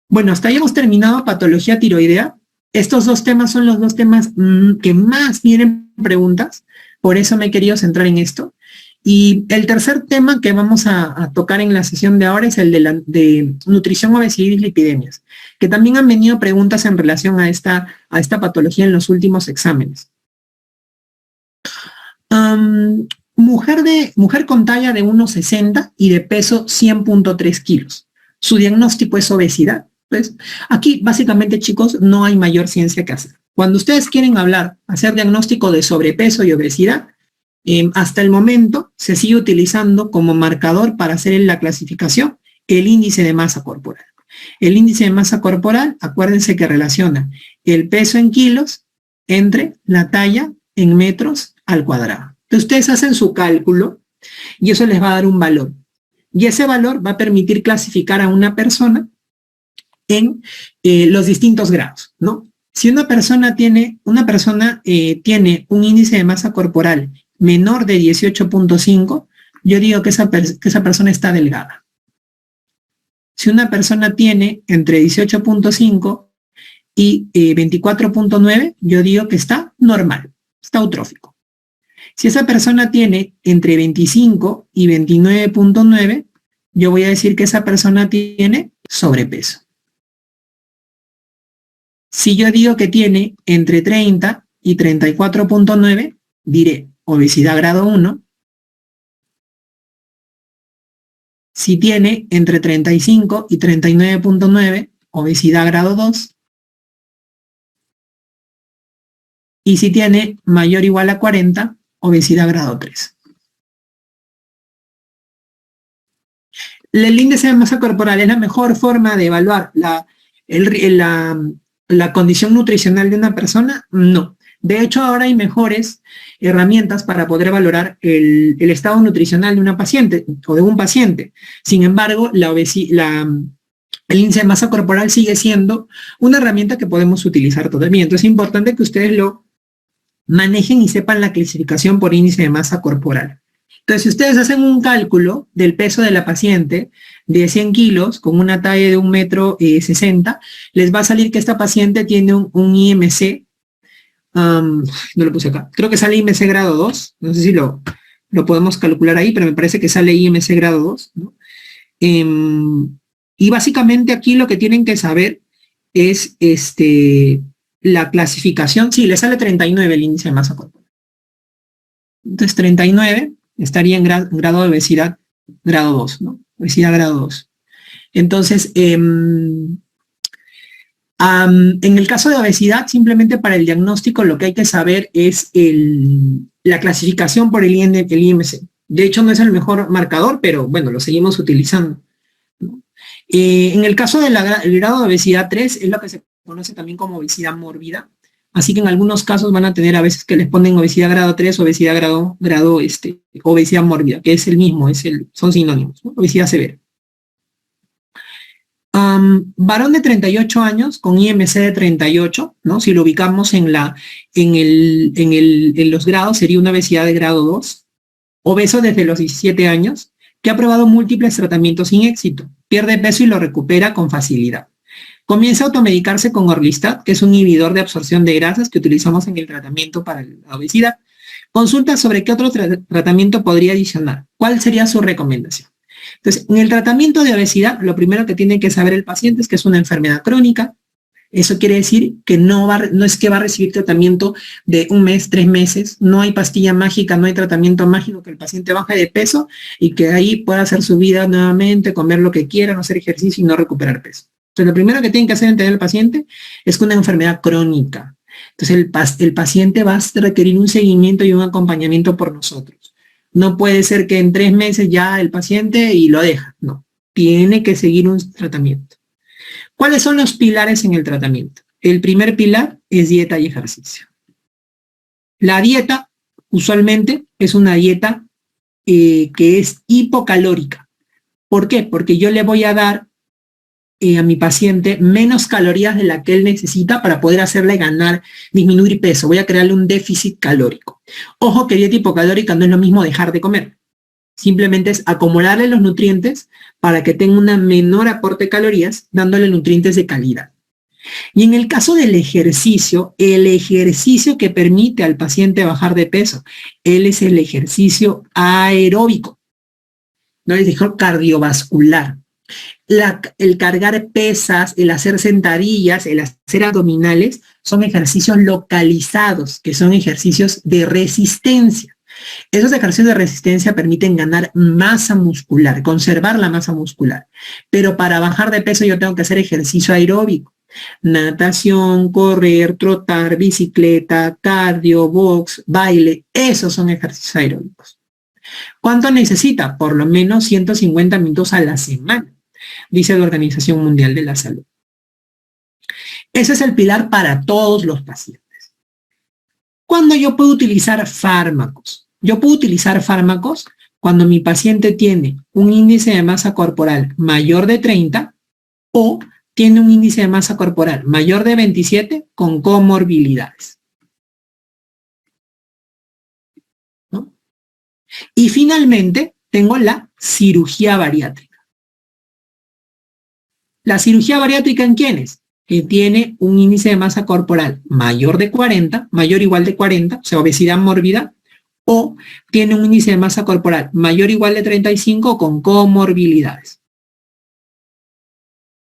Bueno, hasta ahí hemos terminado patología tiroidea. Estos dos temas son los dos temas que más vienen preguntas, por eso me he querido centrar en esto. Y el tercer tema que vamos a tocar en la sesión de ahora es el de nutrición, obesidad y dislipidemias, que también han venido preguntas en relación a esta patología en los últimos exámenes. Mujer con talla de 1,60 y de peso 100.3 kilos. Su diagnóstico es obesidad. Pues aquí básicamente, chicos, no hay mayor ciencia que hacer. Cuando ustedes quieren hacer diagnóstico de sobrepeso y obesidad, hasta el momento se sigue utilizando como marcador para hacer la clasificación el índice de masa corporal. El índice de masa corporal, acuérdense que relaciona el peso en kilos entre la talla en metros al cuadrado. Entonces ustedes hacen su cálculo y eso les va a dar un valor. Y ese valor va a permitir clasificar a una persona en los distintos grados, ¿no? Si una persona tiene un índice de masa corporal menor de 18.5, yo digo que esa persona está delgada. Si una persona tiene entre 18.5 y 24.9, yo digo que está normal, está eutrófico. Si esa persona tiene entre 25 y 29.9, yo voy a decir que esa persona tiene sobrepeso. Si yo digo que tiene entre 30 y 34.9, diré obesidad grado 1. Si tiene entre 35 y 39.9, obesidad grado 2. Y si tiene mayor o igual a 40, obesidad grado 3. El índice de masa corporal es la mejor forma de evaluar la condición nutricional de una persona. No. De hecho, ahora hay mejores herramientas para poder valorar el estado nutricional de una paciente o de un paciente. Sin embargo, el índice de masa corporal sigue siendo una herramienta que podemos utilizar todavía. Entonces es importante que ustedes lo manejen y sepan la clasificación por índice de masa corporal. Entonces, si ustedes hacen un cálculo del peso de la paciente de 100 kilos con una talla de 1,60 m, les va a salir que esta paciente tiene un IMC, no lo puse acá, creo que sale IMC grado 2, no sé si lo podemos calcular ahí, pero me parece que sale IMC grado 2, ¿no? Y básicamente aquí lo que tienen que saber es la clasificación. Sí, le sale 39 el índice de masa corporal. Entonces 39 estaría en grado de obesidad grado 2, ¿no? Obesidad grado 2. Entonces, en el caso de obesidad, simplemente para el diagnóstico lo que hay que saber es la clasificación por el IMC. De hecho, no es el mejor marcador, pero bueno, lo seguimos utilizando, ¿no? En el caso del grado de obesidad 3, es lo que se conoce también como obesidad mórbida. Así que en algunos casos van a tener a veces que les ponen obesidad grado 3, obesidad obesidad mórbida, que es el mismo, son sinónimos, ¿no? Obesidad severa. Varón de 38 años con IMC de 38, ¿no? Si lo ubicamos en los grados, sería una obesidad de grado 2. Obeso desde los 17 años, que ha probado múltiples tratamientos sin éxito. Pierde peso y lo recupera con facilidad. Comienza a automedicarse con Orlistat, que es un inhibidor de absorción de grasas que utilizamos en el tratamiento para la obesidad. Consulta sobre qué otro tratamiento podría adicionar. ¿Cuál sería su recomendación? Entonces, en el tratamiento de obesidad, lo primero que tiene que saber el paciente es que es una enfermedad crónica. Eso quiere decir que no es que va a recibir tratamiento de 1 mes, 3 meses. No hay pastilla mágica, no hay tratamiento mágico que el paciente baje de peso y que ahí pueda hacer su vida nuevamente, comer lo que quiera, no hacer ejercicio y no recuperar peso. Entonces, lo primero que tienen que hacer entender el paciente es que una enfermedad crónica. Entonces, el paciente va a requerir un seguimiento y un acompañamiento por nosotros. No puede ser que en 3 meses ya el paciente y lo deja. No, tiene que seguir un tratamiento. ¿Cuáles son los pilares en el tratamiento? El primer pilar es dieta y ejercicio. La dieta, usualmente, es una dieta que es hipocalórica. ¿Por qué? Porque yo le voy a dar a mi paciente menos calorías de la que él necesita para poder hacerle disminuir peso. Voy a crearle un déficit calórico. Ojo que dieta hipocalórica no es lo mismo dejar de comer. Simplemente es acomodarle los nutrientes para que tenga un menor aporte de calorías, dándole nutrientes de calidad. Y en el caso del ejercicio, el ejercicio que permite al paciente bajar de peso, él es el ejercicio aeróbico, no les dijo cardiovascular. El cargar pesas, el hacer sentadillas, el hacer abdominales, son ejercicios localizados, que son ejercicios de resistencia. Esos ejercicios de resistencia permiten ganar masa muscular, conservar la masa muscular. Pero para bajar de peso yo tengo que hacer ejercicio aeróbico. Natación, correr, trotar, bicicleta, cardio, box, baile, esos son ejercicios aeróbicos. ¿Cuánto necesita? Por lo menos 150 minutos a la semana, dice la Organización Mundial de la Salud. Ese es el pilar para todos los pacientes. ¿Cuándo yo puedo utilizar fármacos? Yo puedo utilizar fármacos cuando mi paciente tiene un índice de masa corporal mayor de 30 o tiene un índice de masa corporal mayor de 27 con comorbilidades. ¿No? Y finalmente tengo la cirugía bariátrica. ¿La cirugía bariátrica en quiénes? Que tiene un índice de masa corporal mayor de 40, mayor o igual de 40, o sea, obesidad mórbida, o tiene un índice de masa corporal mayor o igual de 35 con comorbilidades.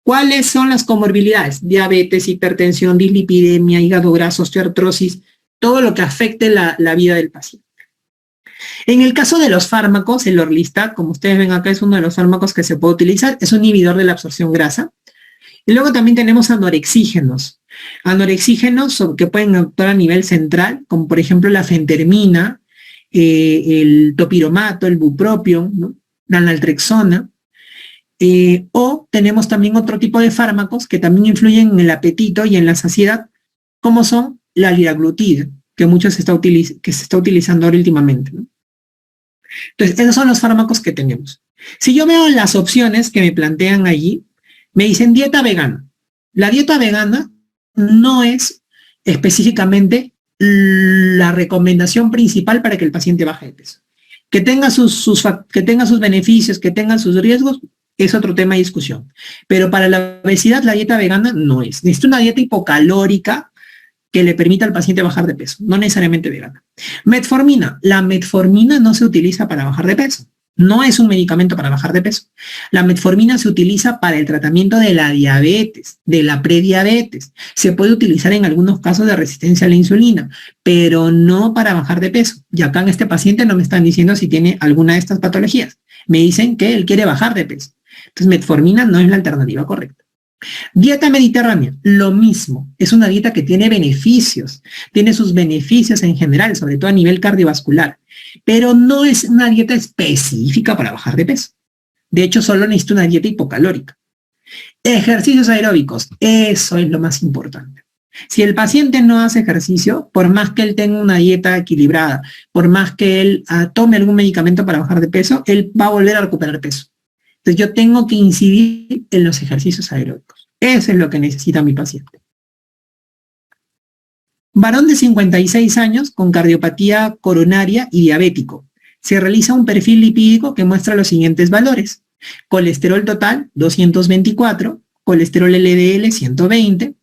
¿Cuáles son las comorbilidades? Diabetes, hipertensión, dislipidemia, hígado graso, osteoartrosis, todo lo que afecte la vida del paciente. En el caso de los fármacos, el Orlistat, como ustedes ven acá, es uno de los fármacos que se puede utilizar, es un inhibidor de la absorción grasa. Y luego también tenemos anorexígenos. Anorexígenos que pueden actuar a nivel central, como por ejemplo la fentermina, el topiromato, el bupropión, ¿no? La naltrexona. O tenemos también otro tipo de fármacos que también influyen en el apetito y en la saciedad, como son la liraglutida, que se está utilizando ahora últimamente, ¿no? Entonces, esos son los fármacos que tenemos. Si yo veo las opciones que me plantean allí, me dicen dieta vegana. La dieta vegana no es específicamente la recomendación principal para que el paciente baje de peso. Que tenga que tenga sus beneficios, que tenga sus riesgos, es otro tema de discusión. Pero para la obesidad, la dieta vegana no es. Necesita una dieta hipocalórica que le permita al paciente bajar de peso, no necesariamente vegana. Metformina. La metformina no se utiliza para bajar de peso. No es un medicamento para bajar de peso. La metformina se utiliza para el tratamiento de la diabetes, de la prediabetes. Se puede utilizar en algunos casos de resistencia a la insulina, pero no para bajar de peso. Y acá en este paciente no me están diciendo si tiene alguna de estas patologías. Me dicen que él quiere bajar de peso. Entonces, metformina no es la alternativa correcta. Dieta mediterránea, lo mismo. Es una dieta que tiene beneficios. Tiene sus beneficios en general, sobre todo a nivel cardiovascular. Pero no es una dieta específica para bajar de peso. De hecho, solo necesita una dieta hipocalórica. Ejercicios aeróbicos, eso es lo más importante. Si el paciente no hace ejercicio, por más que él tenga una dieta equilibrada, por más que él tome algún medicamento para bajar de peso, él va a volver a recuperar peso. Entonces yo tengo que incidir en los ejercicios aeróbicos. Eso es lo que necesita mi paciente. Varón de 56 años con cardiopatía coronaria y diabético. Se realiza un perfil lipídico que muestra los siguientes valores. Colesterol total 224, colesterol LDL 120,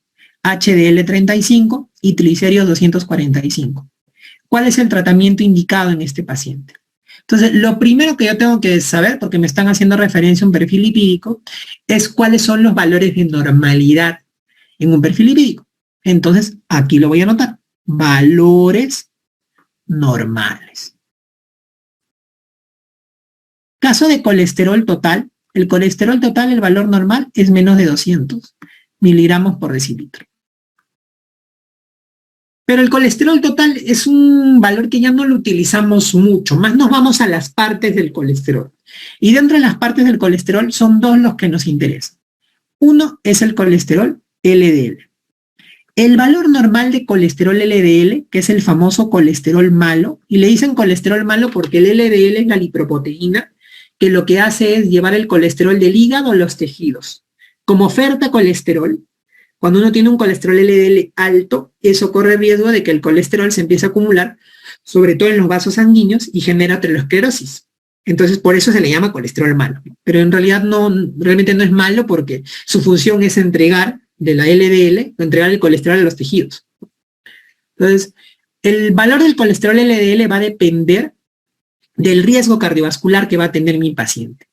HDL 35 y triglicéridos 245. ¿Cuál es el tratamiento indicado en este paciente? Entonces, lo primero que yo tengo que saber, porque me están haciendo referencia a un perfil lipídico, es cuáles son los valores de normalidad en un perfil lipídico. Entonces, aquí lo voy a anotar. Valores normales. Caso de colesterol total. El colesterol total, el valor normal, es menos de 200 miligramos por decilitro. Pero el colesterol total es un valor que ya no lo utilizamos mucho, más nos vamos a las partes del colesterol. Y dentro de las partes del colesterol son dos los que nos interesan. Uno es el colesterol LDL. El valor normal de colesterol LDL, que es el famoso colesterol malo, y le dicen colesterol malo porque el LDL es la lipoproteína, que lo que hace es llevar el colesterol del hígado a los tejidos. Como oferta colesterol, cuando uno tiene un colesterol LDL alto, eso corre riesgo de que el colesterol se empiece a acumular, sobre todo en los vasos sanguíneos, y genera aterosclerosis. Entonces, por eso se le llama colesterol malo. Pero en realidad realmente no es malo porque su función es entregar de la LDL, entregar el colesterol a los tejidos. Entonces, el valor del colesterol LDL va a depender del riesgo cardiovascular que va a tener mi paciente.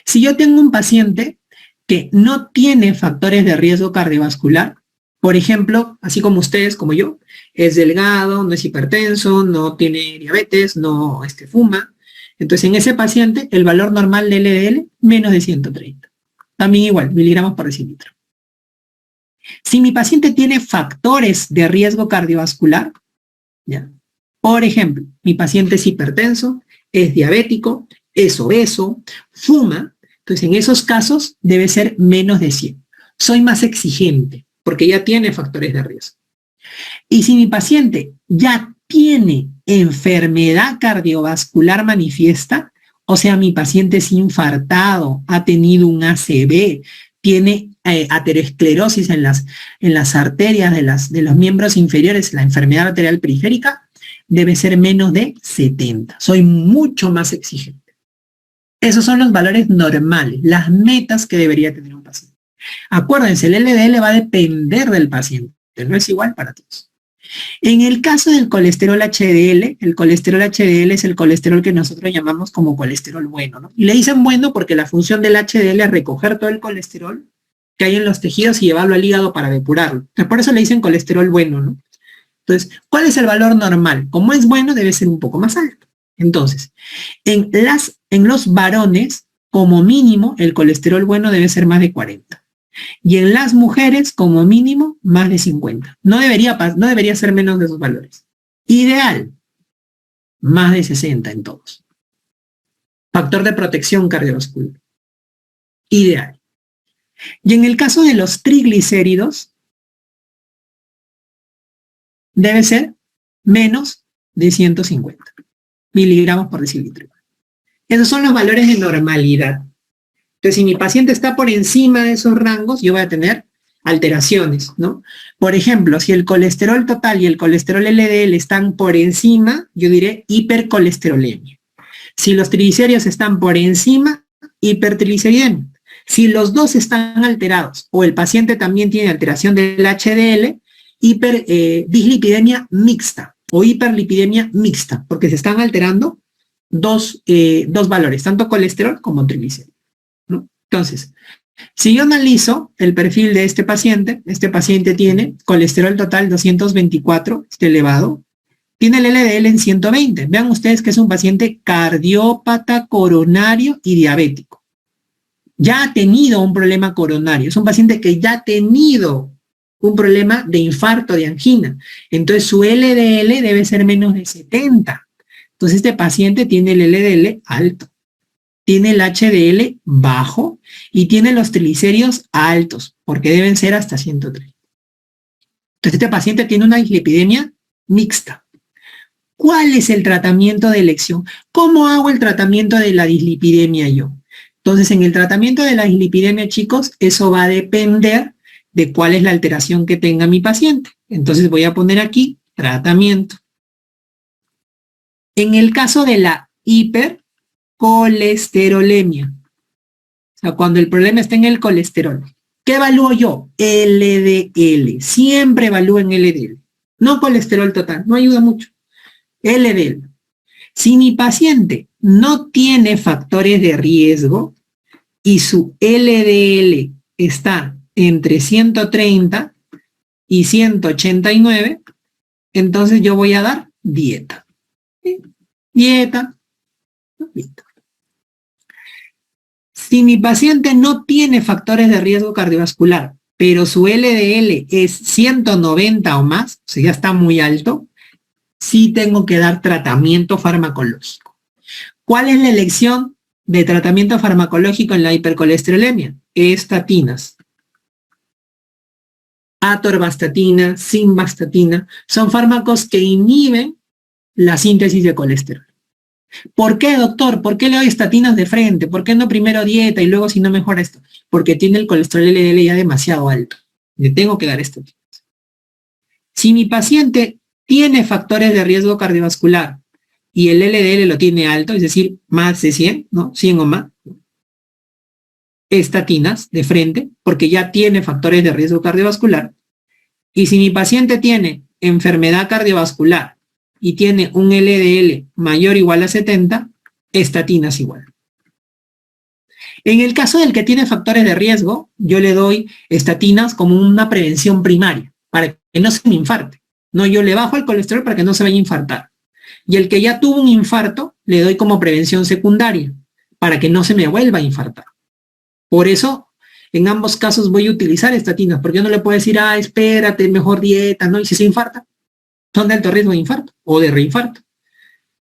Si yo tengo un paciente que no tiene factores de riesgo cardiovascular, por ejemplo, así como ustedes, como yo, es delgado, no es hipertenso, no tiene diabetes, no fuma, entonces en ese paciente el valor normal de LDL menos de 130. También igual, miligramos por decilitro. Si mi paciente tiene factores de riesgo cardiovascular, ¿ya? Por ejemplo, mi paciente es hipertenso, es diabético, es obeso, fuma, entonces en esos casos debe ser menos de 100. Soy más exigente porque ya tiene factores de riesgo. Y si mi paciente ya tiene enfermedad cardiovascular manifiesta, o sea, mi paciente es infartado, ha tenido un ACV, tiene aterosclerosis en las arterias de los miembros inferiores, la enfermedad arterial periférica, debe ser menos de 70. Soy mucho más exigente. Esos son los valores normales, las metas que debería tener un paciente. Acuérdense, el LDL va a depender del paciente, no es igual para todos. En el caso del colesterol HDL, el colesterol HDL es el colesterol que nosotros llamamos como colesterol bueno, ¿no? Y le dicen bueno porque la función del HDL es recoger todo el colesterol que hay en los tejidos y llevarlo al hígado para depurarlo. Entonces, por eso le dicen colesterol bueno, ¿no? Entonces, ¿cuál es el valor normal? Como es bueno, debe ser un poco más alto. Entonces, en los varones, como mínimo, el colesterol bueno debe ser más de 40. Y en las mujeres, como mínimo, más de 50. No debería ser menos de esos valores. Ideal, más de 60 en todos. Factor de protección cardiovascular. Ideal. Y en el caso de los triglicéridos, debe ser menos de 150 miligramos por decilitro. Esos son los valores de normalidad. Entonces, si mi paciente está por encima de esos rangos, yo voy a tener alteraciones, ¿no? Por ejemplo, si el colesterol total y el colesterol LDL están por encima, yo diré hipercolesterolemia. Si los triglicéridos están por encima, hipertrigliceridemia. Si los dos están alterados o el paciente también tiene alteración del HDL, dislipidemia mixta o hiperlipidemia mixta, porque se están alterando dos valores, tanto colesterol como triglicéridos. ¿No? Entonces, si yo analizo el perfil de este paciente tiene colesterol total 224, está elevado, tiene el LDL en 120. Vean ustedes que es un paciente cardiópata, coronario y diabético. Ya ha tenido un problema coronario, es un paciente que ya ha tenido un problema de infarto, de angina. Entonces su LDL debe ser menos de 70. Entonces este paciente tiene el LDL alto, tiene el HDL bajo y tiene los triglicéridos altos, porque deben ser hasta 130. Entonces este paciente tiene una dislipidemia mixta. ¿Cuál es el tratamiento de elección? ¿Cómo hago el tratamiento de la dislipidemia yo? Entonces en el tratamiento de la dislipidemia, chicos, eso va a depender de cuál es la alteración que tenga mi paciente. Entonces voy a poner aquí tratamiento. En el caso de la hipercolesterolemia, o sea, cuando el problema está en el colesterol, ¿qué evalúo yo? LDL. Siempre evalúo en LDL. No colesterol total, no ayuda mucho. LDL. Si mi paciente no tiene factores de riesgo y su LDL está entre 130 y 189, entonces yo voy a dar dieta. ¿Sí? Dieta. Si mi paciente no tiene factores de riesgo cardiovascular, pero su LDL es 190 o más, o sea, ya está muy alto, sí tengo que dar tratamiento farmacológico. ¿Cuál es la elección de tratamiento farmacológico en la hipercolesterolemia? Estatinas. Atorvastatina, simvastatina, son fármacos que inhiben la síntesis de colesterol. ¿Por qué, doctor? ¿Por qué le doy estatinas de frente? ¿Por qué no primero dieta y luego si no mejora esto? Porque tiene el colesterol LDL ya demasiado alto. Le tengo que dar estatinas. Si mi paciente tiene factores de riesgo cardiovascular, y el LDL lo tiene alto, es decir, más de 100, ¿no? 100 o más, estatinas de frente, porque ya tiene factores de riesgo cardiovascular. Y si mi paciente tiene enfermedad cardiovascular y tiene un LDL mayor o igual a 70, estatinas igual. En el caso del que tiene factores de riesgo, yo le doy estatinas como una prevención primaria, para que no se me infarte. No, yo le bajo el colesterol para que no se vaya a infartar. Y el que ya tuvo un infarto, le doy como prevención secundaria, para que no se me vuelva a infartar. Por eso, en ambos casos voy a utilizar estatinas, porque yo no le puedo decir, espérate, mejor dieta, ¿no? Y si se infarta, son de alto riesgo de infarto o de reinfarto.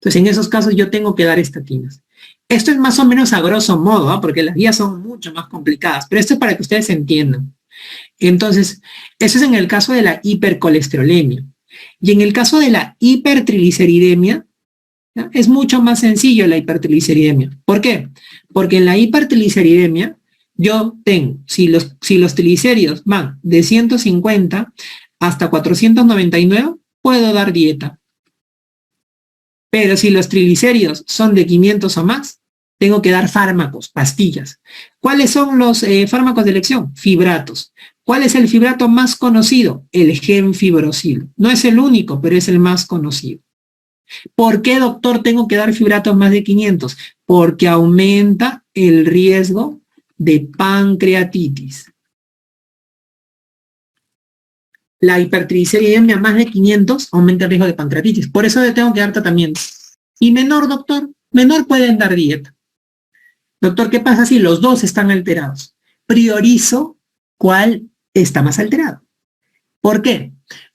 Entonces, en esos casos yo tengo que dar estatinas. Esto es más o menos a grosso modo, ¿eh? Porque las guías son mucho más complicadas, pero esto es para que ustedes entiendan. Entonces, eso es en el caso de la hipercolesterolemia. Y en el caso de la hipertrigliceridemia, ¿ya? Es mucho más sencillo la hipertrigliceridemia. ¿Por qué? Porque en la hipertrigliceridemia yo tengo, si los triglicéridos van de 150 hasta 499, puedo dar dieta. Pero si los triglicéridos son de 500 o más, tengo que dar fármacos, pastillas. ¿Cuáles son los fármacos de elección? Fibratos. ¿Cuál es el fibrato más conocido? El gemfibrocil. No es el único, pero es el más conocido. ¿Por qué, doctor, tengo que dar fibratos más de 500? Porque aumenta el riesgo de pancreatitis. La hipertrigliceridemia más de 500 aumenta el riesgo de pancreatitis. Por eso le tengo que dar tratamiento. Y menor, doctor, menor pueden dar dieta. Doctor, ¿qué pasa si los dos están alterados? Priorizo cuál está más alterado. ¿Por qué?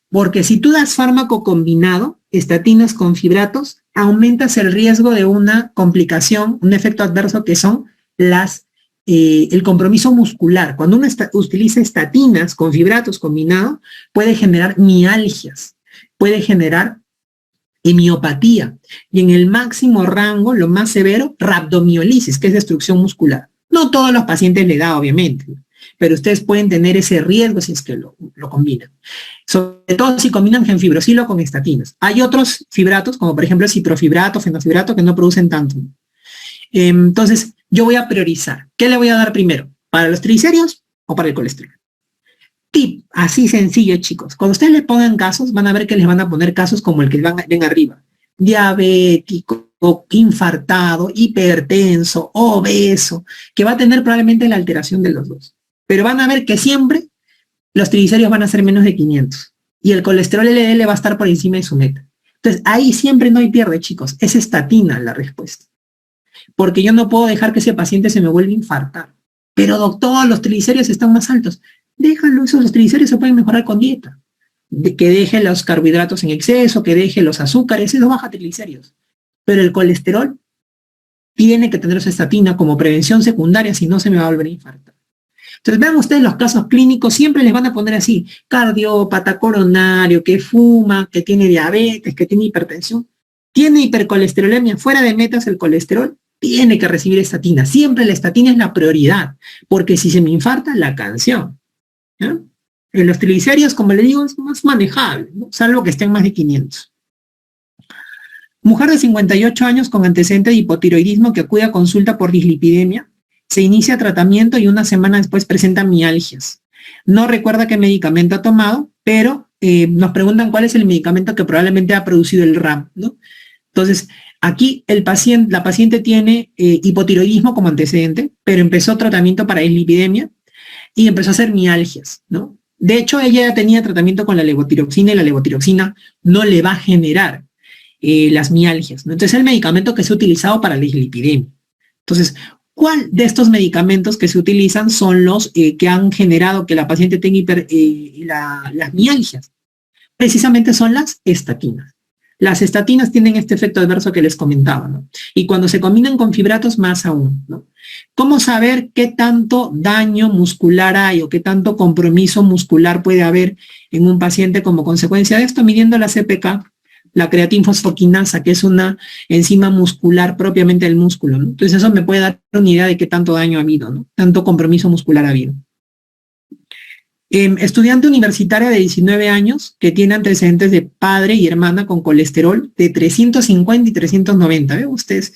Porque si tú das fármaco combinado, estatinas con fibratos, aumentas el riesgo de una complicación, un efecto adverso que son el compromiso muscular. Cuando uno utiliza estatinas con fibratos combinados, puede generar mialgias, puede generar miopatía y en el máximo rango, lo más severo, rhabdomiolisis, que es destrucción muscular. No todos los pacientes le da, obviamente, pero ustedes pueden tener ese riesgo si es que lo combinan. Sobre todo si combinan gemfibrocilo con estatinas. Hay otros fibratos, como por ejemplo el ciprofibrato, fenofibrato, que no producen tanto. Entonces, yo voy a priorizar. ¿Qué le voy a dar primero? ¿Para los triglicéridos o para el colesterol? Tip, así sencillo, chicos. Cuando ustedes le pongan casos, van a ver que les van a poner casos como el que ven arriba. Diabético, infartado, hipertenso, obeso, que va a tener probablemente la alteración de los dos. Pero van a ver que siempre los triglicéridos van a ser menos de 500 y el colesterol LDL va a estar por encima de su meta. Entonces, ahí siempre no hay pierde, chicos. Es estatina la respuesta. Porque yo no puedo dejar que ese paciente se me vuelva a infartar. Pero, doctor, los triglicéridos están más altos. Déjalo, los triglicéridos se pueden mejorar con dieta. Que deje los carbohidratos en exceso, que deje los azúcares, eso baja triglicéridos. Pero el colesterol tiene que tener su estatina como prevención secundaria, si no se me va a volver a infartar. Entonces, vean ustedes los casos clínicos, siempre les van a poner así, cardiópata, coronario, que fuma, que tiene diabetes, que tiene hipertensión, tiene hipercolesterolemia, fuera de metas el colesterol, tiene que recibir estatina. Siempre la estatina es la prioridad, porque si se me infarta, la canción. ¿Ya? En los triglicéridos, como le digo, es más manejable, ¿no? Salvo que estén más de 500. Mujer de 58 años con antecedente de hipotiroidismo que acude a consulta por dislipidemia, se inicia tratamiento y una semana después presenta mialgias. No recuerda qué medicamento ha tomado, pero nos preguntan cuál es el medicamento que probablemente ha producido el RAM, ¿no? Entonces, aquí la paciente tiene hipotiroidismo como antecedente, pero empezó tratamiento para dislipidemia y empezó a hacer mialgias, ¿no? De hecho, ella ya tenía tratamiento con la levotiroxina y la levotiroxina no le va a generar las mialgias, ¿no? Entonces, es el medicamento que se ha utilizado para la dislipidemia. Entonces, ¿cuál de estos medicamentos que se utilizan son los que han generado que la paciente tenga las mialgias? Precisamente son las estatinas. Las estatinas tienen este efecto adverso que les comentaba, ¿no? Y cuando se combinan con fibratos, más aún, ¿no? ¿Cómo saber qué tanto daño muscular hay o qué tanto compromiso muscular puede haber en un paciente como consecuencia de esto? Midiendo la CPK, la creatinfosfoquinasa, que es una enzima muscular propiamente del músculo, ¿no? Entonces eso me puede dar una idea de qué tanto daño ha habido, ¿no? Tanto compromiso muscular ha habido. Estudiante universitaria de 19 años que tiene antecedentes de padre y hermana con colesterol de 350 y 390. ¿Ven ustedes?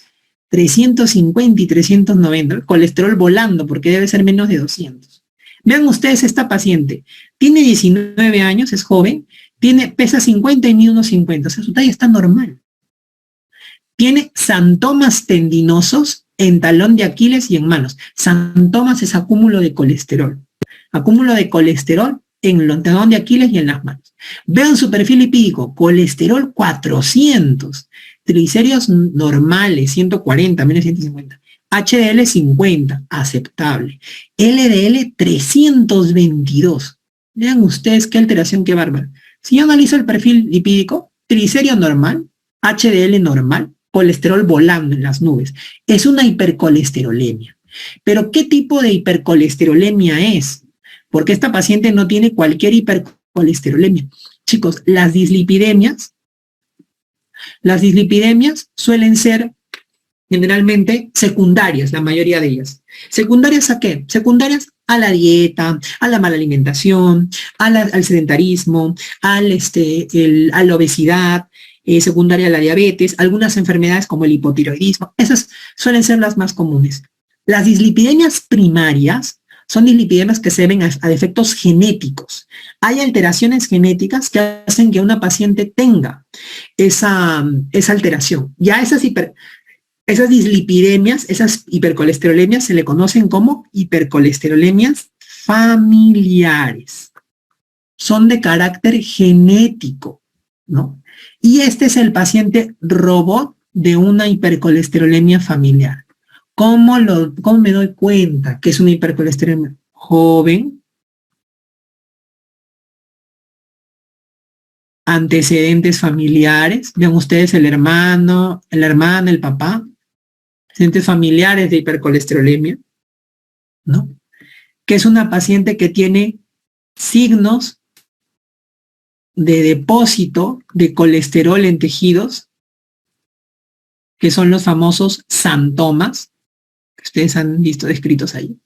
350 y 390. Colesterol volando porque debe ser menos de 200. Vean ustedes esta paciente. Tiene 19 años, es joven, pesa 50 y mide unos 50. O sea, su talla está normal. Tiene santomas tendinosos en talón de Aquiles y en manos. Santomas es acúmulo de colesterol. Acúmulo de colesterol en el talón de Aquiles y en las manos. Vean su perfil lipídico, colesterol 400, triglicéridos normales 140, menos 150, HDL 50, aceptable, LDL 322. Vean ustedes qué alteración, qué bárbara. Si yo analizo el perfil lipídico, triglicérido normal, HDL normal, colesterol volando en las nubes. Es una hipercolesterolemia. Pero ¿qué tipo de hipercolesterolemia es? Porque esta paciente no tiene cualquier hipercolesterolemia. Chicos, las dislipidemias suelen ser generalmente secundarias, la mayoría de ellas. ¿Secundarias a qué? Secundarias a la dieta, a la mala alimentación, al sedentarismo, a la obesidad, secundaria a la diabetes, algunas enfermedades como el hipotiroidismo. Esas suelen ser las más comunes. Las dislipidemias primarias son dislipidemias que se deben a defectos genéticos. Hay alteraciones genéticas que hacen que una paciente tenga esa alteración. Ya esas dislipidemias, esas hipercolesterolemias se le conocen como hipercolesterolemias familiares. Son de carácter genético, ¿no? Y este es el paciente robot de una hipercolesterolemia familiar. ¿Cómo me doy cuenta que es una hipercolesterolemia? Joven, antecedentes familiares, vean ustedes el hermano, la hermana, el papá, antecedentes familiares de hipercolesterolemia, ¿no? Que es una paciente que tiene signos de depósito de colesterol en tejidos, que son los famosos santomas, que ustedes han visto descritos ahí.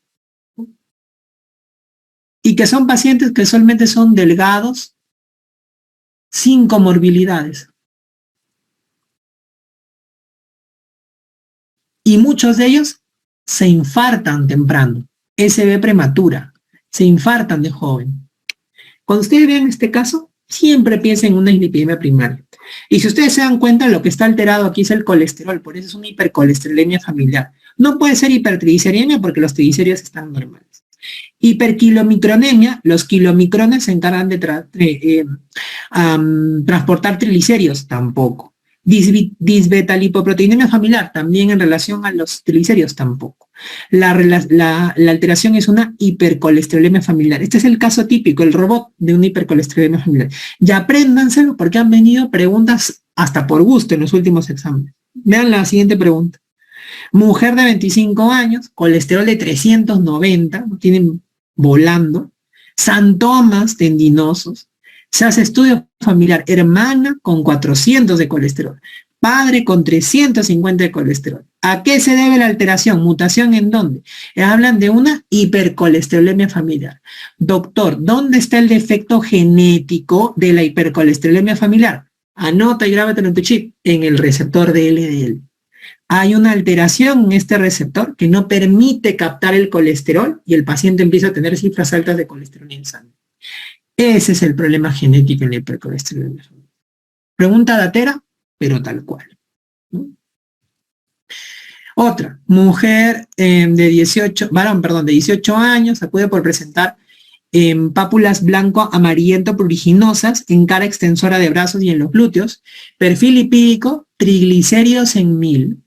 Y que son pacientes que solamente son delgados, sin comorbilidades. Y muchos de ellos se infartan temprano, SB prematura, se infartan de joven. Cuando ustedes vean este caso, siempre piensen en una dislipidemia primaria. Y si ustedes se dan cuenta, lo que está alterado aquí es el colesterol, por eso es una hipercolesterolemia familiar. No puede ser hipertrigliceridemia porque los triglicéridos están normales. Hiperquilomicronemia, los kilomicrones se encargan de transportar triglicéridos, tampoco. Disbetalipoproteinemia familiar, también en relación a los triglicéridos, tampoco. La alteración es una hipercolesterolemia familiar. Este es el caso típico, el robot de una hipercolesterolemia familiar. Ya apréndanselo porque han venido preguntas hasta por gusto en los últimos exámenes. Vean la siguiente pregunta. Mujer de 25 años, colesterol de 390, tienen volando, santomas tendinosos, se hace estudio familiar, hermana con 400 de colesterol, padre con 350 de colesterol. ¿A qué se debe la alteración? ¿Mutación en dónde? Hablan de una hipercolesterolemia familiar. Doctor, ¿dónde está el defecto genético de la hipercolesterolemia familiar? Anota y grábatelo en tu chip, en el receptor de LDL. Hay una alteración en este receptor que no permite captar el colesterol y el paciente empieza a tener cifras altas de colesterol en sangre. Ese es el problema genético en la hipercolesterolemia familiar. Pregunta datera, pero tal cual, ¿no? Otra, mujer de 18 años, acude por presentar pápulas blanco-amarillento pruriginosas en cara extensora de brazos y en los glúteos, perfil lipídico, triglicéridos en 1000,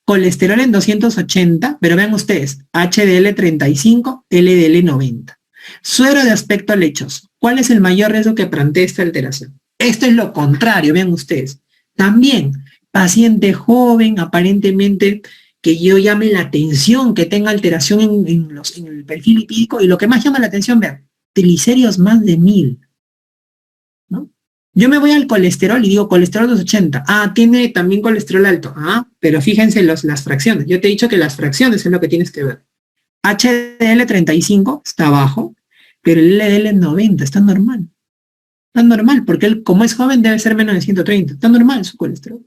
colesterol en 280, pero vean ustedes, HDL 35, LDL 90. Suero de aspecto lechoso. ¿Cuál es el mayor riesgo que plantea esta alteración? Esto es lo contrario, vean ustedes. También, paciente joven, aparentemente que yo llame la atención, que tenga alteración en el perfil lipídico, y lo que más llama la atención, vean, triglicéridos más de 1000, ¿no? Yo me voy al colesterol y digo colesterol 280. Ah, tiene también colesterol alto. Ah, pero fíjense las fracciones. Yo te he dicho que las fracciones es lo que tienes que ver. HDL 35 está bajo, pero el LDL es 90, está normal. Está normal, porque él, como es joven, debe ser menos de 130. Está normal su colesterol,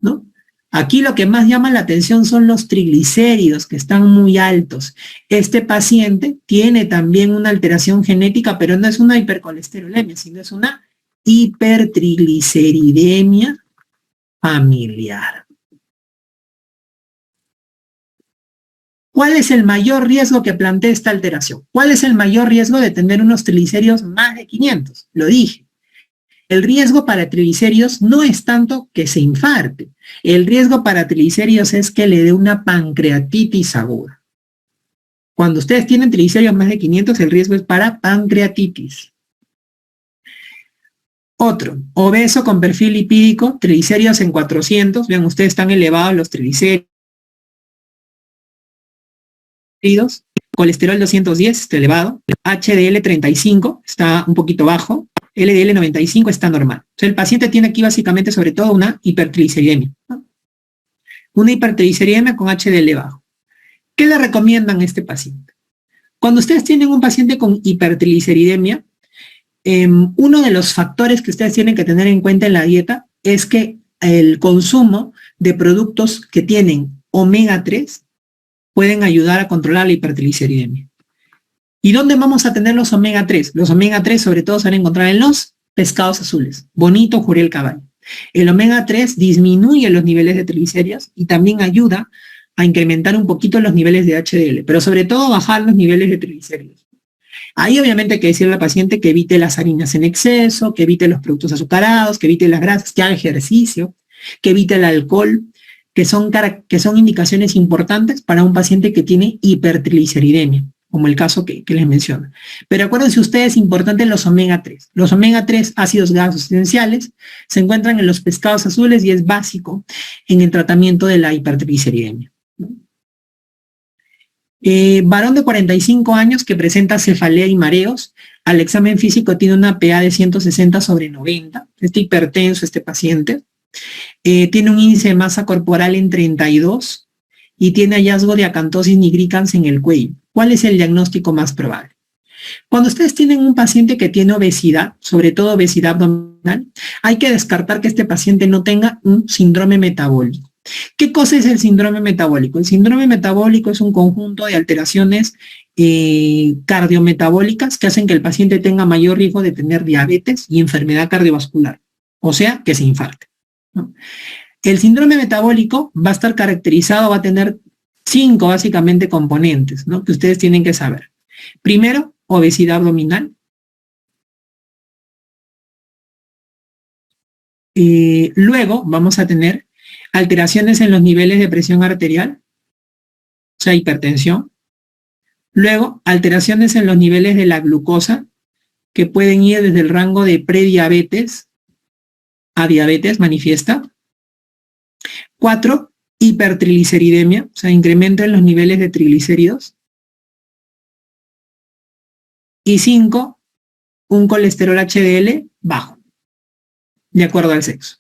¿no? Aquí lo que más llama la atención son los triglicéridos, que están muy altos. Este paciente tiene también una alteración genética, pero no es una hipercolesterolemia, sino es una hipertrigliceridemia familiar. ¿Cuál es el mayor riesgo que plantea esta alteración? ¿Cuál es el mayor riesgo de tener unos triglicéridos más de 500? Lo dije. El riesgo para triglicéridos no es tanto que se infarte. El riesgo para triglicéridos es que le dé una pancreatitis aguda. Cuando ustedes tienen triglicéridos más de 500, el riesgo es para pancreatitis. Otro, obeso con perfil lipídico, triglicéridos en 400. Vean, ustedes están elevados los triglicéridos. Colesterol 210 está elevado. HDL 35 está un poquito bajo. LDL 95 está normal. O sea, el paciente tiene aquí básicamente sobre todo una hipertrigliceridemia, ¿no? Una hipertrigliceridemia con HDL bajo. ¿Qué le recomiendan a este paciente? Cuando ustedes tienen un paciente con hipertrigliceridemia, uno de los factores que ustedes tienen que tener en cuenta en la dieta es que el consumo de productos que tienen omega 3 pueden ayudar a controlar la hipertrigliceridemia. ¿Y dónde vamos a tener los omega 3? Los omega 3 sobre todo se van a encontrar en los pescados azules. Bonito, jurel, caballo. El omega 3 disminuye los niveles de triglicéridos y también ayuda a incrementar un poquito los niveles de HDL, pero sobre todo bajar los niveles de triglicéridos. Ahí obviamente hay que decirle al paciente que evite las harinas en exceso, que evite los productos azucarados, que evite las grasas, que haga ejercicio, que evite el alcohol, que son indicaciones importantes para un paciente que tiene hipertrigliceridemia, como el caso que les menciono. Pero acuérdense ustedes, importante los omega 3. Los omega 3 ácidos grasos esenciales se encuentran en los pescados azules y es básico en el tratamiento de la hipertrigliceridemia. Varón de 45 años que presenta cefalea y mareos, al examen físico tiene una PA de 160/90, está hipertenso este paciente, tiene un índice de masa corporal en 32 y tiene hallazgo de acantosis nigricans en el cuello. ¿Cuál es el diagnóstico más probable? Cuando ustedes tienen un paciente que tiene obesidad, sobre todo obesidad abdominal, hay que descartar que este paciente no tenga un síndrome metabólico. ¿Qué cosa es el síndrome metabólico? El síndrome metabólico es un conjunto de alteraciones cardiometabólicas que hacen que el paciente tenga mayor riesgo de tener diabetes y enfermedad cardiovascular, o sea, que se infarte, ¿no? El síndrome metabólico va a estar caracterizado, va a tener 5 básicamente componentes, ¿no?, que ustedes tienen que saber. Primero, obesidad abdominal. Luego vamos a tener alteraciones en los niveles de presión arterial, o sea, hipertensión. Luego, alteraciones en los niveles de la glucosa, que pueden ir desde el rango de prediabetes a diabetes manifiesta. 4, hipertrigliceridemia, o sea, incremento en los niveles de triglicéridos. Y 5, un colesterol HDL bajo, de acuerdo al sexo.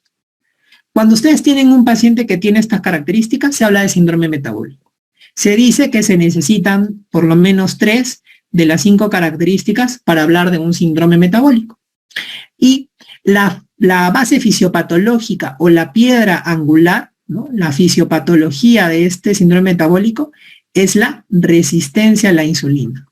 Cuando ustedes tienen un paciente que tiene estas características, se habla de síndrome metabólico. Se dice que se necesitan por lo menos 3 de las 5 características para hablar de un síndrome metabólico. Y la base fisiopatológica o la piedra angular, ¿no?, la fisiopatología de este síndrome metabólico es la resistencia a la insulina.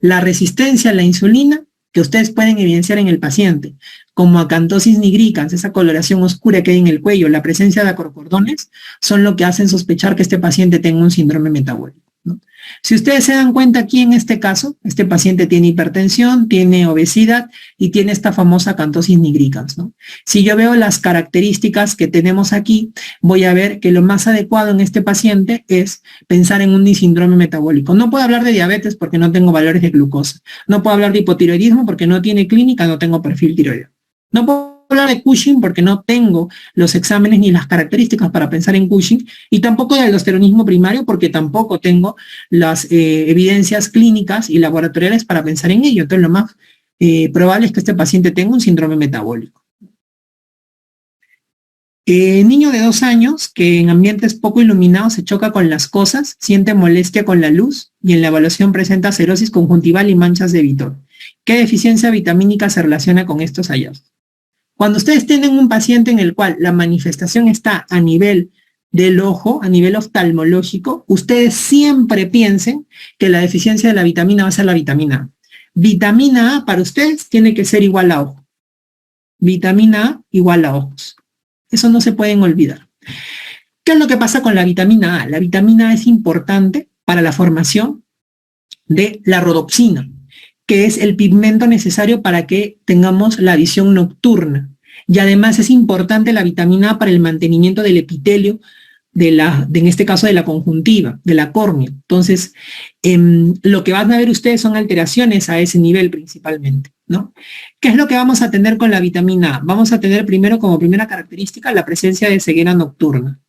La resistencia a la insulina que ustedes pueden evidenciar en el paciente, como acantosis nigricans, esa coloración oscura que hay en el cuello, la presencia de acrocordones, son lo que hacen sospechar que este paciente tenga un síndrome metabólico, ¿no? Si ustedes se dan cuenta aquí en este caso, este paciente tiene hipertensión, tiene obesidad y tiene esta famosa acantosis nigricans, ¿no? Si yo veo las características que tenemos aquí, voy a ver que lo más adecuado en este paciente es pensar en un síndrome metabólico. No puedo hablar de diabetes porque no tengo valores de glucosa. No puedo hablar de hipotiroidismo porque no tiene clínica, no tengo perfil tiroideo. No puedo hablar de Cushing porque no tengo los exámenes ni las características para pensar en Cushing, y tampoco de aldosteronismo primario porque tampoco tengo las evidencias clínicas y laboratoriales para pensar en ello. Entonces lo más probable es que este paciente tenga un síndrome metabólico. Niño de 2 años que en ambientes poco iluminados se choca con las cosas, siente molestia con la luz y en la evaluación presenta cerosis conjuntival y manchas de Vitor. ¿Qué deficiencia vitamínica se relaciona con estos hallazgos? Cuando ustedes tienen un paciente en el cual la manifestación está a nivel del ojo, a nivel oftalmológico, ustedes siempre piensen que la deficiencia de la vitamina va a ser la vitamina A. Vitamina A para ustedes tiene que ser igual a ojo. Vitamina A igual a ojos. Eso no se pueden olvidar. ¿Qué es lo que pasa con la vitamina A? La vitamina A es importante para la formación de la rodopsina, que es el pigmento necesario para que tengamos la visión nocturna. Y además es importante la vitamina A para el mantenimiento del epitelio, en este caso de la conjuntiva, de la córnea. Entonces, lo que van a ver ustedes son alteraciones a ese nivel principalmente, ¿no? ¿Qué es lo que vamos a tener con la vitamina A? Vamos a tener primero como primera característica la presencia de ceguera nocturna.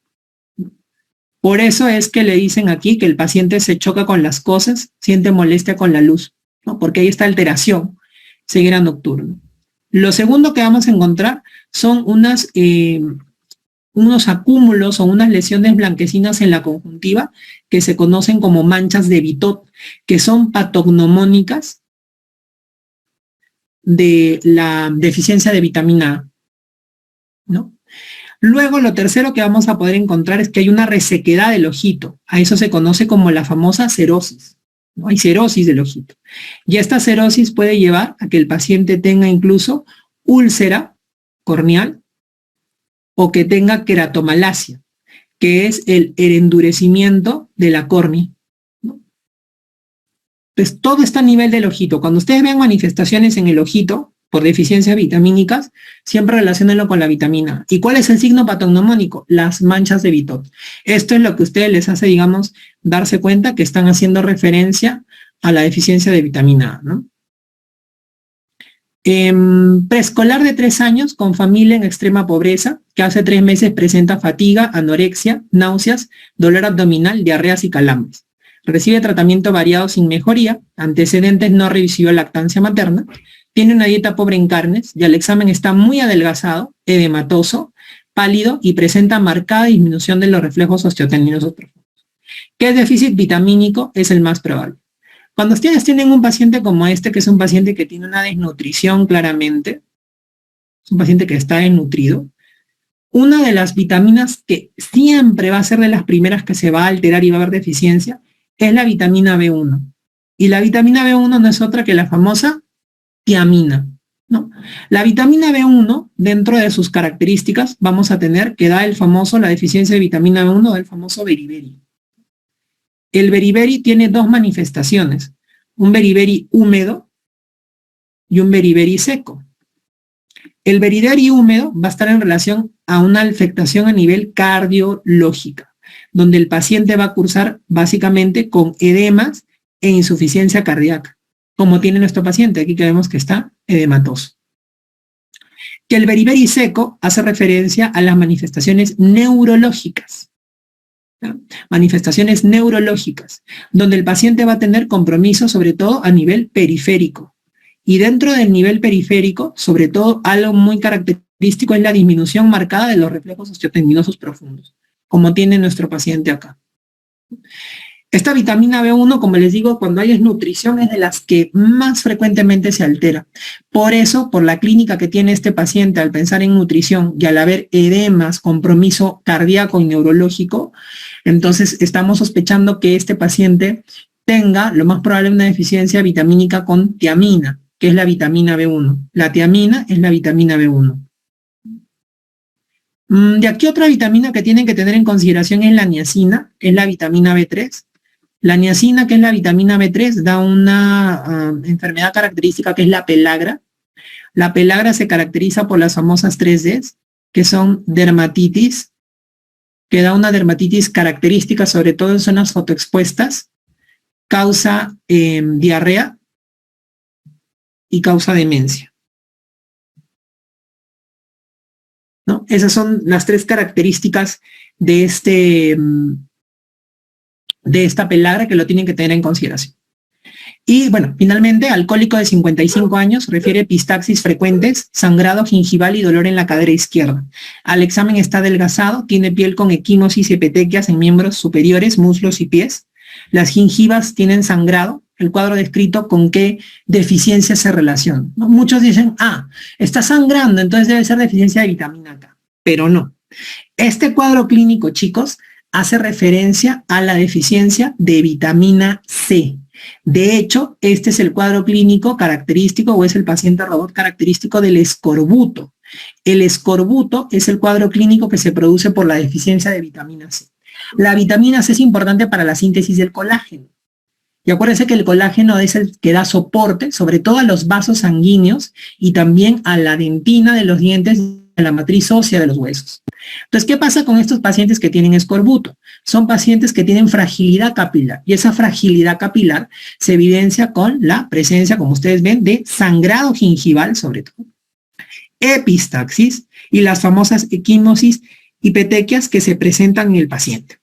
Por eso es que le dicen aquí que el paciente se choca con las cosas, siente molestia con la luz, ¿no? Porque ahí está alteración, ceguera nocturna. Lo segundo que vamos a encontrar son unos acúmulos o unas lesiones blanquecinas en la conjuntiva que se conocen como manchas de Vitot, que son patognomónicas de la deficiencia de vitamina A, ¿no? Luego, lo tercero que vamos a poder encontrar es que hay una resequedad del ojito. A eso se conoce como la famosa cerosis, ¿no? Hay cerosis del ojito. Y esta cerosis puede llevar a que el paciente tenga incluso úlcera corneal o que tenga queratomalacia, que es el endurecimiento de la córnea, ¿no? Pues todo está a nivel del ojito. Cuando ustedes vean manifestaciones en el ojito por deficiencias vitamínicas, siempre relaciónenlo con la vitamina. ¿Y cuál es el signo patognomónico? Las manchas de Vitot. Esto es lo que a ustedes les hace, digamos, darse cuenta que están haciendo referencia a la deficiencia de vitamina A, ¿no? Preescolar de 3 años con familia en extrema pobreza, que hace 3 meses presenta fatiga, anorexia, náuseas, dolor abdominal, diarreas y calambres. Recibe tratamiento variado sin mejoría, antecedentes no recibió lactancia materna, tiene una dieta pobre en carnes y al examen está muy adelgazado, edematoso, pálido y presenta marcada disminución de los reflejos osteoteninosos profundos. ¿Qué déficit vitamínico es el más probable? Cuando ustedes tienen un paciente como este, que es un paciente que tiene una desnutrición claramente, es un paciente que está desnutrido, una de las vitaminas que siempre va a ser de las primeras que se va a alterar y va a haber deficiencia es la vitamina B1. Y la vitamina B1 no es otra que la famosa tiamina, ¿no? La vitamina B1, dentro de sus características, vamos a tener que da la deficiencia de vitamina B1 del famoso beriberi. El beriberi tiene 2 manifestaciones, un beriberi húmedo y un beriberi seco. El beriberi húmedo va a estar en relación a una afectación a nivel cardiológica, donde el paciente va a cursar básicamente con edemas e insuficiencia cardíaca, como tiene nuestro paciente, aquí que vemos que está edematoso. Que el beriberi seco hace referencia a las manifestaciones neurológicas, ¿no? Manifestaciones neurológicas, donde el paciente va a tener compromiso sobre todo a nivel periférico. Y dentro del nivel periférico, sobre todo, algo muy característico es la disminución marcada de los reflejos osteotendinosos profundos, como tiene nuestro paciente acá. Esta vitamina B1, como les digo, cuando hay desnutrición es de las que más frecuentemente se altera. Por eso, por la clínica que tiene este paciente al pensar en nutrición y al haber edemas, compromiso cardíaco y neurológico, entonces estamos sospechando que este paciente tenga, lo más probable, una deficiencia vitamínica con tiamina, que es la vitamina B1. La tiamina es la vitamina B1. De aquí otra vitamina que tienen que tener en consideración es la niacina, que es la vitamina B3. La niacina, que es la vitamina B3, da una enfermedad característica que es la pelagra. La pelagra se caracteriza por las famosas 3Ds, que son dermatitis, que da una dermatitis característica sobre todo en zonas fotoexpuestas, causa diarrea y causa demencia, ¿no? Esas son las 3 características de esta pelagra que lo tienen que tener en consideración. Y bueno, finalmente, alcohólico de 55 años, refiere epistaxis frecuentes, sangrado gingival y dolor en la cadera izquierda. Al examen está adelgazado, tiene piel con equimosis y petequias en miembros superiores, muslos y pies. Las gingivas tienen sangrado. El cuadro descrito con qué deficiencia se relaciona, ¿no? Muchos dicen, está sangrando, entonces debe ser deficiencia de vitamina K, pero no. Este cuadro clínico, chicos, hace referencia a la deficiencia de vitamina C. De hecho, este es el cuadro clínico característico o es el paciente robot característico del escorbuto. El escorbuto es el cuadro clínico que se produce por la deficiencia de vitamina C. La vitamina C es importante para la síntesis del colágeno. Y acuérdense que el colágeno es el que da soporte, sobre todo a los vasos sanguíneos y también a la dentina de los dientes, de la matriz ósea de los huesos. Entonces, ¿qué pasa con estos pacientes que tienen escorbuto? Son pacientes que tienen fragilidad capilar y esa fragilidad capilar se evidencia con la presencia, como ustedes ven, de sangrado gingival, sobre todo, epistaxis y las famosas equimosis y petequias que se presentan en el paciente,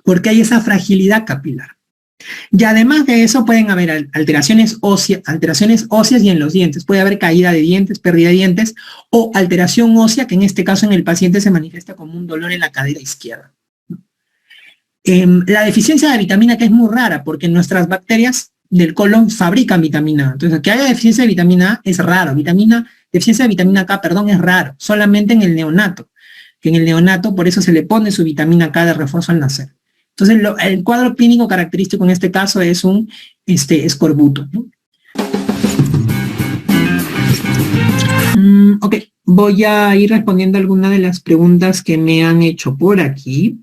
porque hay esa fragilidad capilar. Y además de eso pueden haber alteraciones óseas y en los dientes. Puede haber caída de dientes, pérdida de dientes o alteración ósea que en este caso en el paciente se manifiesta como un dolor en la cadera izquierda. La deficiencia de vitamina K es muy rara porque nuestras bacterias del colon fabrican vitamina A. Entonces, que haya deficiencia de vitamina A es raro. Deficiencia de vitamina K, perdón, es raro. Solamente en el neonato. Que en el neonato por eso se le pone su vitamina K de refuerzo al nacer. Entonces, el cuadro clínico característico en este caso es un escorbuto, ¿no? Ok, voy a ir respondiendo algunas de las preguntas que me han hecho por aquí.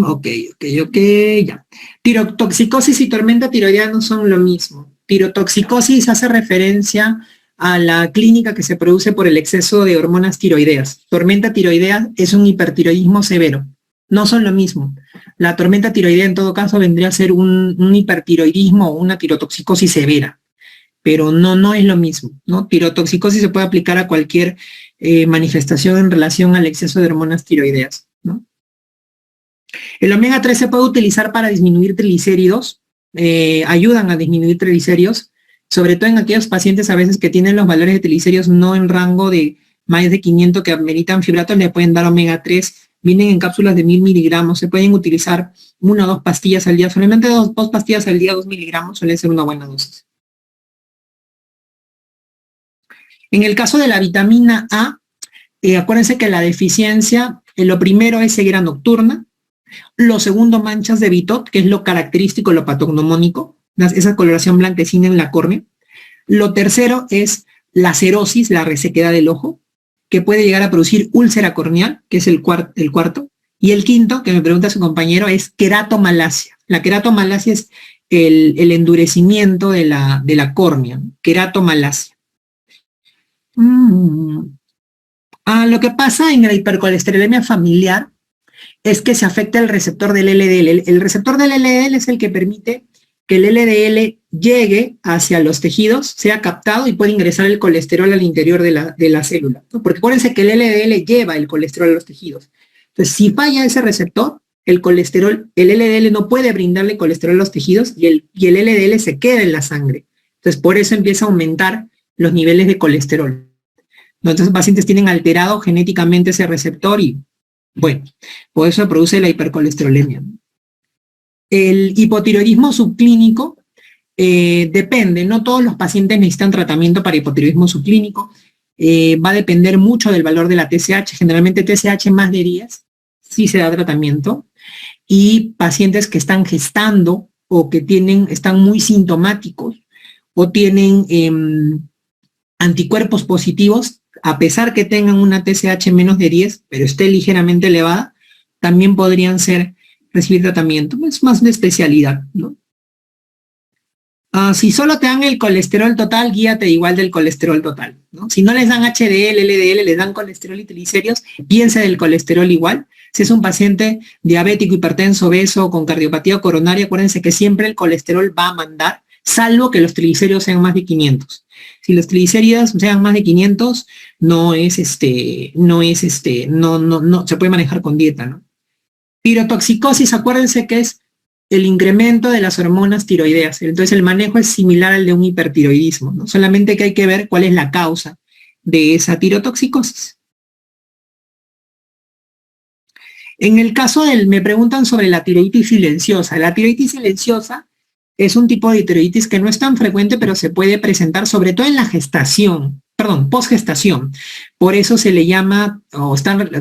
Ok, ya. Tirotoxicosis y tormenta tiroidea no son lo mismo. Tirotoxicosis hace referencia a la clínica que se produce por el exceso de hormonas tiroideas. Tormenta tiroidea es un hipertiroidismo severo. No son lo mismo. La tormenta tiroidea en todo caso vendría a ser un hipertiroidismo o una tirotoxicosis severa, pero no es lo mismo, ¿no? Tirotoxicosis se puede aplicar a cualquier manifestación en relación al exceso de hormonas tiroideas, ¿no? El omega 3 se puede utilizar para disminuir triglicéridos, ayudan a disminuir triglicéridos, sobre todo en aquellos pacientes a veces que tienen los valores de triglicéridos no en rango de más de 500 que ameritan fibratos, le pueden dar omega 3, vienen en cápsulas de 1000 miligramos, se pueden utilizar 1 o 2 pastillas al día, solamente dos pastillas al día, 2 miligramos suele ser una buena dosis. En el caso de la vitamina A, acuérdense que la deficiencia, lo primero es ceguera nocturna, lo segundo manchas de Bitot, que es lo característico, lo patognomónico, esa coloración blanquecina en la córnea. Lo tercero es la cerosis, la resequedad del ojo, que puede llegar a producir úlcera corneal, que es el cuarto. Y el quinto, que me pregunta su compañero, es queratomalacia. La queratomalacia es el endurecimiento de la córnea, queratomalacia. Lo que pasa en la hipercolesterolemia familiar es que se afecta el receptor del LDL. El receptor del LDL es el que permite que el LDL llegue hacia los tejidos, sea captado y pueda ingresar el colesterol al interior de la célula, ¿no? Porque acuérdense que el LDL lleva el colesterol a los tejidos. Entonces, si falla ese receptor, el LDL no puede brindarle colesterol a los tejidos y el LDL se queda en la sangre. Entonces, por eso empieza a aumentar los niveles de colesterol. Entonces, los pacientes tienen alterado genéticamente ese receptor y, bueno, por eso se produce la hipercolesterolemia. El hipotiroidismo subclínico depende, no todos los pacientes necesitan tratamiento para hipotiroidismo subclínico, va a depender mucho del valor de la TSH, generalmente TSH más de 10, sí se da tratamiento, y pacientes que están gestando o que están muy sintomáticos o tienen anticuerpos positivos, a pesar que tengan una TSH menos de 10, pero esté ligeramente elevada, también podrían recibir tratamiento. Es más de especialidad, ¿no? Si solo te dan el colesterol total, guíate igual del colesterol total, ¿no? Si no les dan HDL, LDL, les dan colesterol y triglicéridos, piense del colesterol igual. Si es un paciente diabético, hipertenso, obeso, con cardiopatía coronaria, acuérdense que siempre el colesterol va a mandar. salvo que los triglicéridos sean más de 500. Si los triglicéridos sean más de 500, no se puede manejar con dieta, ¿no? Tirotoxicosis, acuérdense que es el incremento de las hormonas tiroideas. Entonces el manejo es similar al de un hipertiroidismo, ¿no? Solamente que hay que ver cuál es la causa de esa tirotoxicosis. En el caso me preguntan sobre la tiroiditis silenciosa. La tiroiditis silenciosa es un tipo de tiroiditis que no es tan frecuente, pero se puede presentar sobre todo en la gestación, posgestación. Por eso se le llama,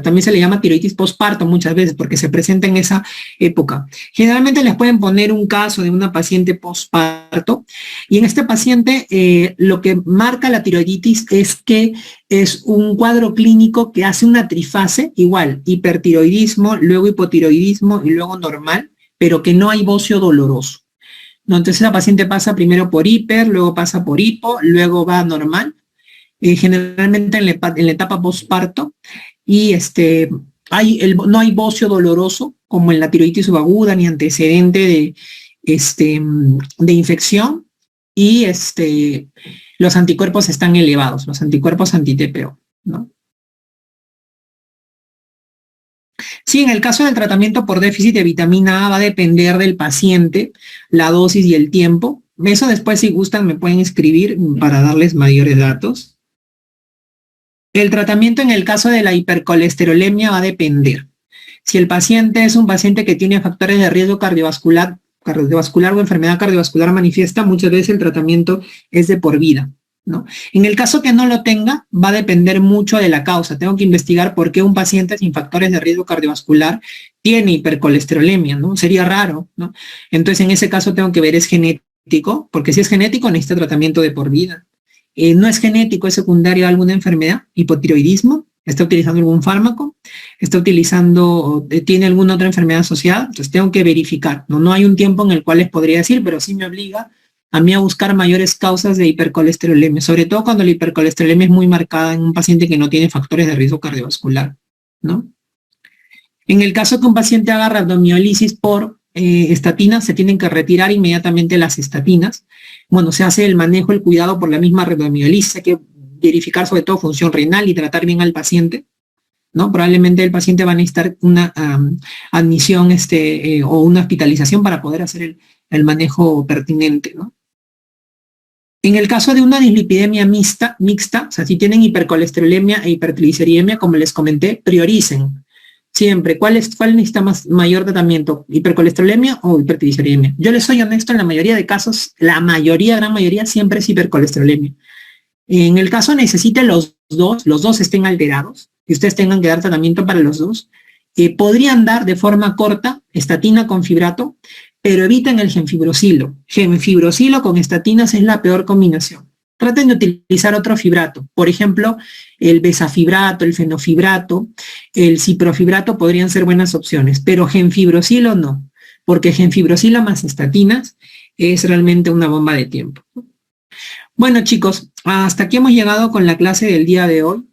también se le llama tiroiditis posparto muchas veces, porque se presenta en esa época. Generalmente les pueden poner un caso de una paciente posparto, y en este paciente lo que marca la tiroiditis es que es un cuadro clínico que hace una trifase, igual, hipertiroidismo, luego hipotiroidismo y luego normal, pero que no hay bocio doloroso. ¿No? Entonces la paciente pasa primero por hiper, luego pasa por hipo, luego va a normal, generalmente en la etapa posparto, y no hay bocio doloroso como en la tiroiditis subaguda ni antecedente de infección, y los anticuerpos están elevados, los anticuerpos anti-TPO, ¿no? Sí, en el caso del tratamiento por déficit de vitamina A va a depender del paciente, la dosis y el tiempo. Eso después, si gustan, me pueden escribir para darles mayores datos. El tratamiento en el caso de la hipercolesterolemia va a depender. Si el paciente es un paciente que tiene factores de riesgo cardiovascular o enfermedad cardiovascular manifiesta, muchas veces el tratamiento es de por vida, ¿no? En el caso que no lo tenga, va a depender mucho de la causa. Tengo que investigar por qué un paciente sin factores de riesgo cardiovascular tiene hipercolesterolemia, ¿no? Sería raro, ¿no? Entonces, en ese caso tengo que ver, ¿es genético? Porque si es genético, necesita tratamiento de por vida. No es genético, es secundario a alguna enfermedad, hipotiroidismo, está utilizando algún fármaco, tiene alguna otra enfermedad asociada, entonces tengo que verificar. No hay un tiempo en el cual les podría decir, pero sí me obliga a mí a buscar mayores causas de hipercolesterolemia, sobre todo cuando la hipercolesterolemia es muy marcada en un paciente que no tiene factores de riesgo cardiovascular, ¿no? En el caso que un paciente haga rabdomiólisis por estatinas, se tienen que retirar inmediatamente las estatinas. Bueno, se hace el manejo, el cuidado por la misma rabdomiólisis, hay que verificar sobre todo función renal y tratar bien al paciente, ¿no? Probablemente el paciente va a necesitar una admisión o una hospitalización para poder hacer el manejo pertinente, ¿no? En el caso de una dislipidemia mixta, o sea, si tienen hipercolesterolemia e hipertrigliceridemia, como les comenté, prioricen. Siempre, ¿cuál necesita mayor tratamiento? ¿Hipercolesterolemia o hipertrigliceridemia? Yo les soy honesto, en la mayoría de casos, gran mayoría, siempre es hipercolesterolemia. En el caso necesite los dos estén alterados, y ustedes tengan que dar tratamiento para los dos, podrían dar de forma corta estatina con fibrato, pero eviten el genfibrosilo. Genfibrosilo con estatinas es la peor combinación. Traten de utilizar otro fibrato, por ejemplo, el besafibrato, el fenofibrato, el ciprofibrato podrían ser buenas opciones, pero genfibrosilo no, porque genfibrosilo más estatinas es realmente una bomba de tiempo. Bueno, chicos, hasta aquí hemos llegado con la clase del día de hoy.